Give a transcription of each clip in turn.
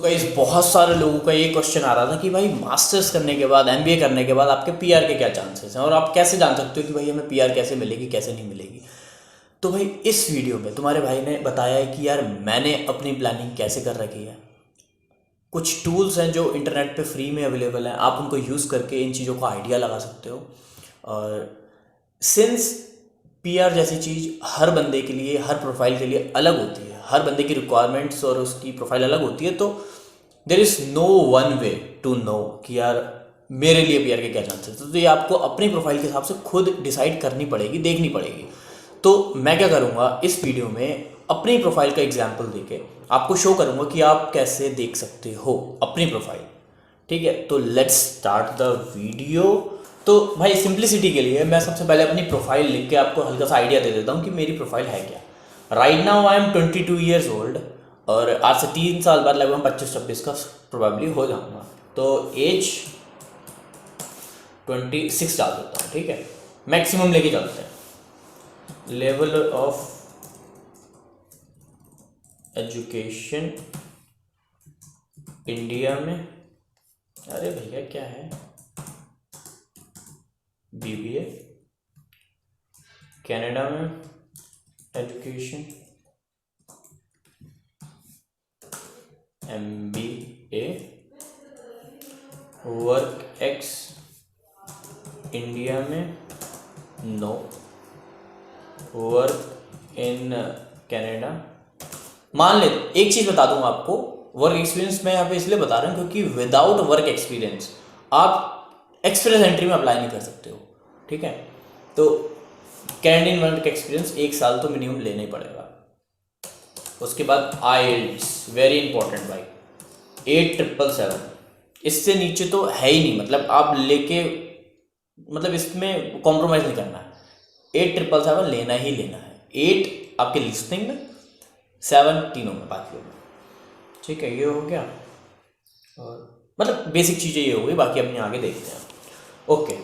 Guys बहुत सारे लोगों का ये क्वेश्चन आ रहा था कि भाई मास्टर्स करने के बाद एमबीए करने के बाद आपके पीआर के क्या चांसेस हैं और आप कैसे जान सकते हो कि भाई हमें पीआर कैसे मिलेगी कैसे नहीं मिलेगी। तो भाई इस वीडियो में तुम्हारे भाई ने बताया है कि यार मैंने अपनी प्लानिंग कैसे कर रखी है। कुछ टूल्स हैं जो इंटरनेट पे फ्री में अवेलेबल हैं, आप उनको यूज़ करके इन चीज़ों का आइडिया लगा सकते हो। और सिंस पीआर जैसी चीज़ हर बंदे के लिए हर प्रोफाइल के लिए अलग होती है, हर बंदे की रिक्वायरमेंट्स और उसकी प्रोफाइल अलग होती है, तो there is no one way to know कि यार मेरे लिए पीआर के क्या चांसेस हैं। तो ये आपको अपनी प्रोफाइल के हिसाब से खुद डिसाइड करनी पड़ेगी, देखनी पड़ेगी। तो मैं क्या करूँगा इस वीडियो में अपनी प्रोफाइल का एग्जाम्पल देके आपको शो करूँगा कि आप कैसे देख सकते हो अपनी प्रोफाइल। ठीक है, तो लेट्स स्टार्ट द वीडियो। तो भाई सिंप्लिसिटी के लिए मैं सबसे पहले अपनी प्रोफाइल लिख के आपको हल्का सा आइडिया दे देता हूँ कि मेरी प्रोफाइल है क्या। Right now I am 22 years old और आज से 3 साल बाद लगभग 25-26 का प्रोबेबली हो जाऊँगा। तो एज 26 डाल देता हूँ, ठीक है, मैक्सिमम लेके चलते हैं। लेवल ऑफ एजुकेशन इंडिया में, अरे भैया क्या है, बीबीए। कनाडा में education MBA. Work ex India में नो, वर्क इन कनाडा। मान ले एक चीज़ बता दूंगा आपको, वर्क एक्सपीरियंस मैं यहाँ पे इसलिए बता रहा हूँ क्योंकि विदाउट वर्क एक्सपीरियंस आप एक्सप्रेस एंट्री में अप्लाई नहीं कर सकते हो। ठीक है, तो कैनेडियन वर्क एक्सपीरियंस 1 साल तो मिनिमम लेना ही पड़ेगा। उसके बाद आईएलटीएस वेरी इंपॉर्टेंट भाई, 8777, इससे नीचे तो है ही नहीं, मतलब आप लेके मतलब इसमें कॉम्प्रोमाइज़ नहीं करना है। 8777 लेना ही लेना है। 8 आपके लिस्टिंग में, 7 तीनों में, बाकी में। ठीक है, ये हो गया और मतलब बेसिक चीज़ें ये हो गई, बाकी अपने आगे देखते हैं। ओके,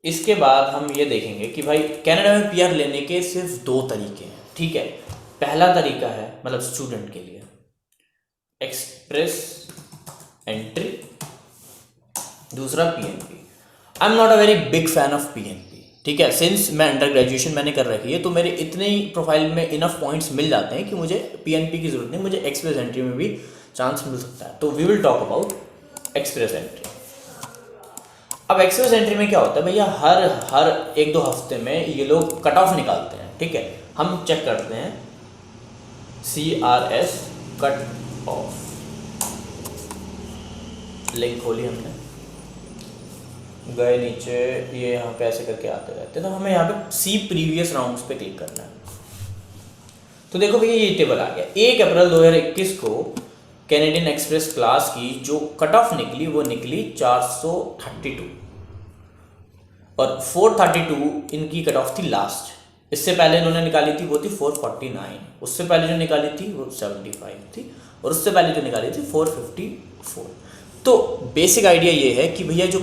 इसके बाद हम ये देखेंगे कि भाई कनाडा में पीआर लेने के सिर्फ 2 तरीके हैं। ठीक है, पहला तरीका है मतलब स्टूडेंट के लिए एक्सप्रेस एंट्री, दूसरा PNP. I am not a very big fan of PNP. ठीक है, सिंस मैं अंडर ग्रेजुएशन मैंने कर रखी है तो मेरे इतने ही प्रोफाइल में इनफ पॉइंट्स मिल जाते हैं कि मुझे पीएनपी की जरूरत नहीं, मुझे एक्सप्रेस एंट्री में भी चांस मिल सकता है। तो we will talk about express entry. अब एक्सप्रेस एंट्री में क्या होता है भैया, हर 1-2 हफ्ते में ये लोग कट ऑफ निकालते हैं। ठीक है, हम चेक करते हैं CRS कट ऑफ, लिंक खोली हमने, गए नीचे, ये यहाँ पे ऐसे करके आते रहते हैं, तो हमें यहाँ पे सी प्रीवियस राउंड्स पे क्लिक करना है। तो देखो भैया ये टेबल आ गया। 1 अप्रैल 2021 को कैनेडियन एक्सप्रेस क्लास की जो कट ऑफ निकली वो निकली 432 और 432 इनकी कट ऑफ थी लास्ट। इससे पहले इन्होंने निकाली थी वो थी 449, उससे पहले जो निकाली थी वो 75 थी और उससे पहले जो निकाली थी 454। तो बेसिक आइडिया ये है कि भैया जो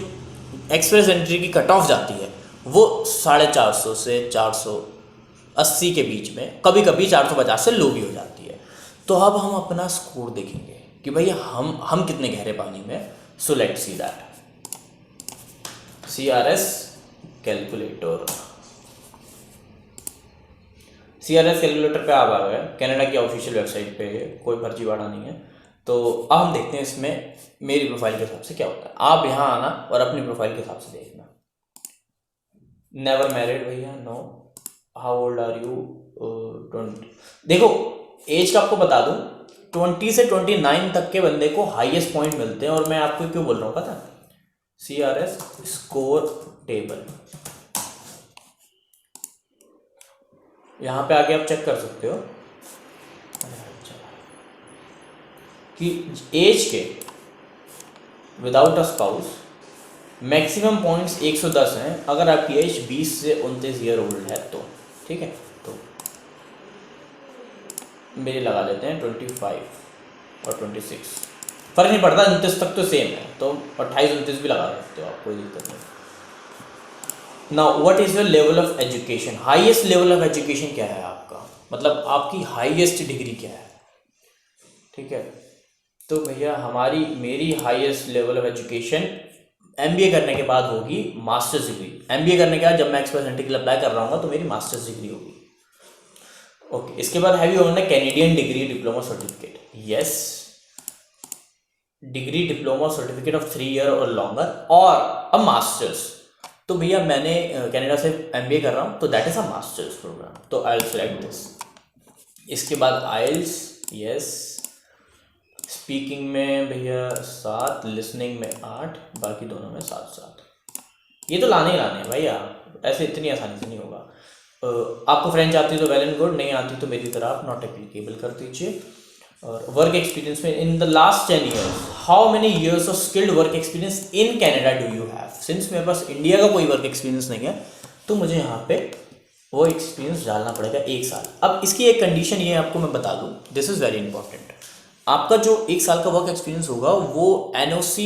एक्सप्रेस एंट्री की कट ऑफ जाती है वो 450 से 480 के बीच में, कभी कभी 450 से लो भी हो जाती है। तो अब हम अपना स्कोर देखेंगे कि भैया हम कितने गहरे पानी में। So let's see that. CRS calculator, CRS calculator पे आप आ गए, कनाडा की ऑफिशियल वेबसाइट पे, कोई फर्जीवाड़ा नहीं है। तो अब हम देखते हैं इसमें मेरी प्रोफाइल के हिसाब से क्या होता है। आप यहाँ आना और अपनी प्रोफाइल के हिसाब से देखना। नेवर मैरिड भैया, no. How old are you, 20। देखो एज का आपको बता दूं, 20 से 29 तक के बंदे को हाईएस्ट पॉइंट मिलते हैं। और मैं आपको क्यों बोल रहा हूँ पता, CRS स्कोर टेबल, यहाँ पे आके आप चेक कर सकते हो कि एज के without a spouse maximum points 110 हैं अगर आपकी एज 20 से 29 ईयर ओल्ड है तो। ठीक है, तो मेरे लगा लेते हैं 25 और 26, फर्क नहीं पड़ता, 29 तक तो सेम है, तो 28-29 भी लगा सकते हो आप, कोई दिक्कत नहीं। Now what is your level of education, highest level of education क्या है आपका, मतलब आपकी हाईएस्ट डिग्री क्या है। ठीक है, तो भैया मेरी highest level of education MBA करने के बाद होगी मास्टर्स डिग्री। एमबीए करने के बाद जब मैं एक्सप्रेस एंट्री के लिए अप्लाई कर रहा हूँ तो मेरी मास्टर्स डिग्री होगी। ओके, इसके बाद have you owned a Canadian degree diploma certificate? Yes, degree diploma certificate of 3 year और लॉन्गर और अ मास्टर्स। तो भैया मैंने कनाडा से एमबीए कर रहा हूँ तो that is a master's program, तो आई विल सेलेक्ट दिस। इसके बाद आइल्स, यस। स्पीकिंग में भैया 7, लिसनिंग में 8, बाकी दोनों में 7-7। ये तो लाने ही लाने हैं भैया, ऐसे इतनी आसानी से नहीं होगा। आपको फ्रेंच आती तो वेल एंड गुड, नहीं आती तो मेरी तरह आप नॉट एप्लीकेबल कर दीजिए। और वर्क एक्सपीरियंस में in the last 10 years how many years of skilled work experience in Canada do you have? Since मेरे पास इंडिया का कोई वर्क एक्सपीरियंस नहीं है तो मुझे यहाँ पे वो एक्सपीरियंस डालना पड़ेगा 1 साल। अब इसकी एक कंडीशन ये आपको मैं बता दूँ, दिस इज़ वेरी इंपॉर्टेंट। आपका जो 1 साल का वर्क एक्सपीरियंस होगा वो NOC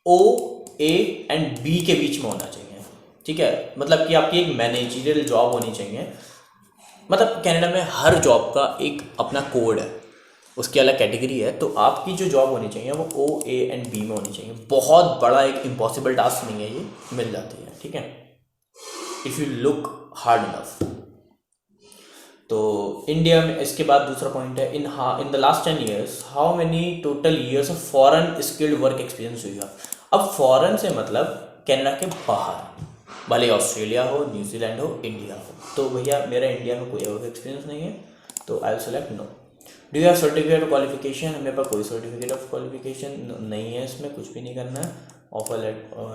OA एंड B के बीच में होना चाहिए, ठीक है? मतलब कि आपकी एक मैनेजरियल जॉब होनी चाहिए। मतलब कनाडा में हर जॉब का एक अपना कोड है, उसकी अलग कैटेगरी है, तो आपकी जो जॉब होनी चाहिए वो OA एंड B में होनी चाहिए। बहुत बड़ा एक इम्पॉसिबल टास्क नहीं है, ये मिल जाती है, ठीक है, if you look hard enough. तो इंडिया में इसके बाद दूसरा पॉइंट है in the last 10 years how many total years of foreign skilled work experience हुई है? अब फॉरेन से मतलब कनाडा के बाहर, भले ऑस्ट्रेलिया हो, न्यूजीलैंड हो, इंडिया हो। तो भैया मेरा इंडिया में कोई वर्क एक्सपीरियंस नहीं है तो I will select no. Do you have certificate of qualification? मेरे पास कोई सर्टिफिकेट ऑफ क्वालिफिकेशन नहीं है, इसमें कुछ भी नहीं करना है। ऑफर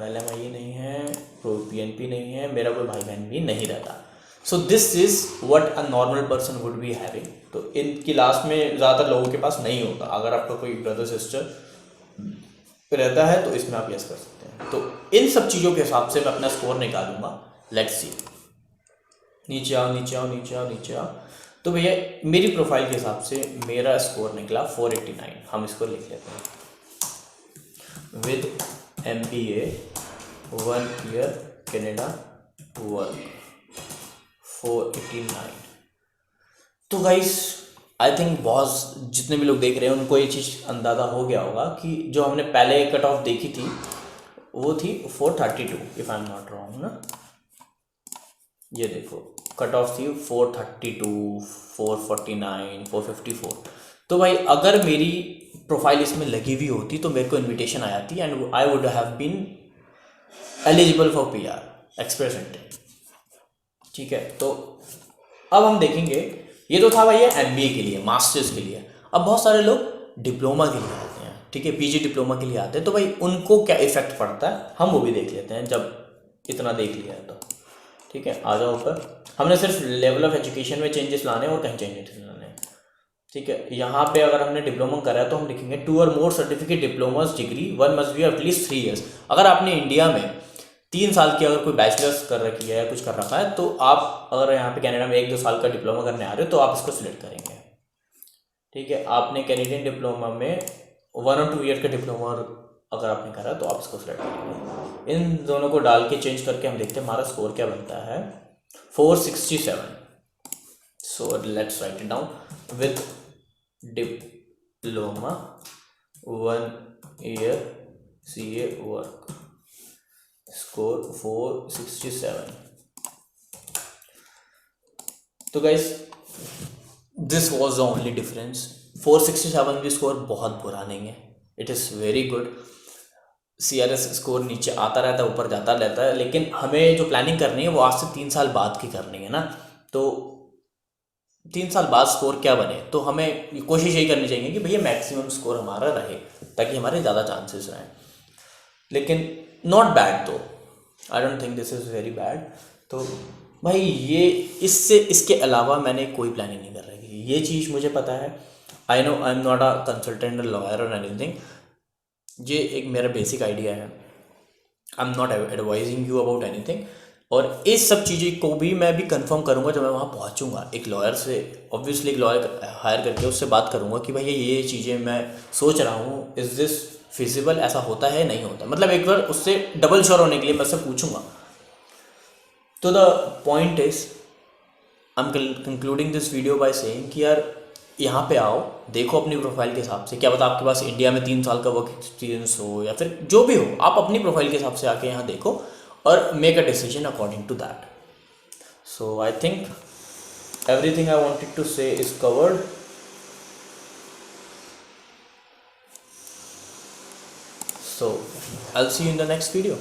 LMIE नहीं है, PNP नहीं है, मेरा कोई भाई बहन भी नहीं रहता। So this is what a normal person would be having. तो इनकी लास्ट में ज़्यादातर लोगों के पास नहीं होता। अगर आपका कोई ब्रदर सिस्टर रहता है तो इसमें आप यस कर सकते हैं। तो इन सब चीज़ों के हिसाब से मैं अपना स्कोर निकालूंगा। लेट्स सी, नीचे आओ नीचे आओ नीचे आओ नीचे आओ। तो भैया मेरी प्रोफाइल के हिसाब से मेरा स्कोर निकला 489। हम इसको लिख लेते हैं। With MBA 1 year Canada work 489। तो गाइस आई थिंक बहुत जितने भी लोग देख रहे हैं उनको ये चीज़ अंदाज़ा हो गया होगा कि जो हमने पहले कट ऑफ देखी थी वो थी 432 if I am not wrong ना। ये देखो कट ऑफ थी 432, 449, 454। तो भाई अगर मेरी प्रोफाइल इसमें लगी हुई होती तो मेरे को इनविटेशन आ जाती and I would have been eligible for PR express entry, ठीक है? तो अब हम देखेंगे, ये तो था भैया MBA के लिए, मास्टर्स के लिए। अब बहुत सारे लोग डिप्लोमा के लिए आते हैं, ठीक है, PG डिप्लोमा के लिए आते हैं। तो भाई उनको क्या इफेक्ट पड़ता है हम वो भी देख लेते हैं जब इतना देख लिया है तो, ठीक है? आ जाओ ऊपर। हमने सिर्फ लेवल ऑफ एजुकेशन में चेंजेस लाने और कहीं चेंजेस नहीं लाने, ठीक है? यहाँ पे अगर हमने डिप्लोमा करा है तो हम लिखेंगे 2 और more certificate diplomas degree 1 must be at least 3 years. अगर आपने इंडिया में 3 साल की अगर कोई बैचलर्स कर रखी है या कुछ कर रखा है तो आप अगर यहाँ पे कनाडा में 1-2 साल का डिप्लोमा करने आ रहे हो तो आप इसको सिलेक्ट करेंगे, ठीक है? आपने कैनेडियन डिप्लोमा में 1 और 2 ईयर का डिप्लोमा अगर आपने करा तो आप इसको सिलेक्ट करेंगे। इन दोनों को डाल के चेंज करके हम देखते हैं हमारा स्कोर क्या बनता है, 467। So let's write it down. With diploma 1 year CA work score 467। तो guys this was the only difference. 467 भी स्कोर बहुत बुरा नहीं है, it is very good. CRS score नीचे आता रहता है ऊपर जाता रहता है, लेकिन हमें जो प्लानिंग करनी है वो आज से 3 साल बाद की करनी है ना। तो 3 साल बाद स्कोर क्या बने तो हमें कोशिश यही करनी चाहिए कि भैया मैक्सिमम स्कोर हमारा रहे ताकि हमारे ज़्यादा चांसेस रहें। लेकिन नॉट बैड, तो I don't think this is very bad. तो भाई ये इसके अलावा मैंने कोई प्लानिंग नहीं कर रही, ये चीज़ मुझे पता है। I know I am not a consultant lawyer और एनीथिंग, ये एक मेरा बेसिक आइडिया है। I am not advising you about anything. और इस सब चीज़ें को भी मैं भी कंफर्म करूँगा जब मैं वहाँ पहुँचूँगा। एक लॉयर से ऑब्वियसली एक लॉयर हायर करके उससे बात करूँगा कि भाई ये चीज़ें मैं सोच रहा हूँ, इज़ दिस फिजिबल, ऐसा होता है नहीं होता, मतलब एक बार उससे डबल श्योर होने के लिए मैं उससे पूछूंगा। तो the point is I am concluding this video by saying कि यार यहाँ पे आओ, देखो अपनी प्रोफाइल के हिसाब से, क्या पता आपके पास इंडिया में 3 साल का वर्क एक्सपीरियंस हो या फिर जो भी हो, आप अपनी प्रोफाइल के हिसाब से आके यहाँ देखो और make a decision according to that. So I think everything I wanted to say is covered. So I'll see you in the next video.